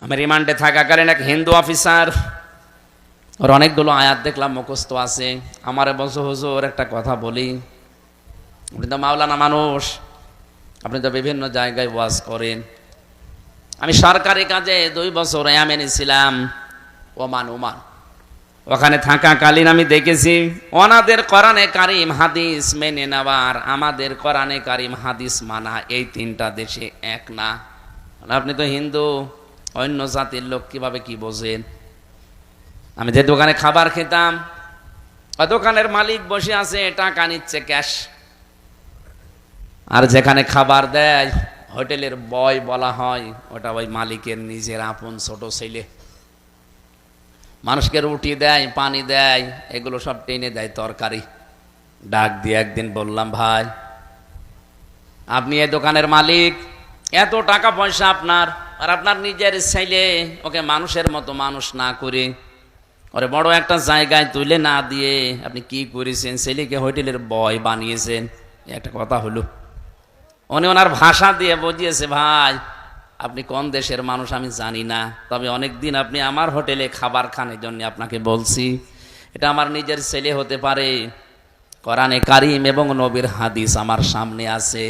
আমি রিমান্ডে থাকাকালীন এক হিন্দু অফিসার, ওর অনেকগুলো আয়াত দেখলাম মুখস্থ আছে। আমারে বলছো, হুজুর একটা কথা বলি, আপনি তো মাওলানা মানুষ, আপনি তো বিভিন্ন জায়গায় ওয়াজ করেন। আমি সরকারি কাজে 2 বছর ইয়ামেনে ছিলাম, ওমান। ওখানে থাকাকালীন আমি দেখেছি ওনাদের কোরআনে কারিম হাদিস মেনে নেওয়ার আমাদের কোরআনে কারিম হাদিস মানা, এই 3টা দেশে এক না। আপনি তো হিন্দু, অন্য জাতির লোক, কিভাবে কি বোঝেন? আমি যে দোকানে খাবার খেতাম, ওই দোকানের মালিক বসে আছে, টাকা নিচ্ছে ক্যাশ। আর যেখানে খাবার দেয় হোটেলের বয় বলা হয়, ওটা ওই মালিকের নিজের আপন ছোট ছেলে। মানুষকে রুটি দেয়, পানি দেয়, এগুলো সব টেনে দেয় তরকারি। ডাক দিয়ে একদিন বললাম, ভাই আপনি এই দোকানের মালিক, এত টাকা পয়সা আপনার, আর আপনার নিজের ছেলে, ওকে মানুষের মতো মানুষ না করে ওরে বড় একটা জায়গায় তুলে না দিয়ে আপনি কি করেছেন? ছেলেকে হোটেলের বয় বানিয়েছেন। একটা কথা হলো, উনি ওনার ভাষা দিয়ে বুঝিয়েছে, ভাই আপনি কোন দেশের মানুষ আমি জানি না, তবে অনেকদিন আপনি আমার হোটেলে খাবার খান, এই জন্য আপনাকে বলছি। এটা আমার নিজের ছেলে হতে পারে, কোরআনে কারিম এবং নবীর হাদিস আমার সামনে আছে।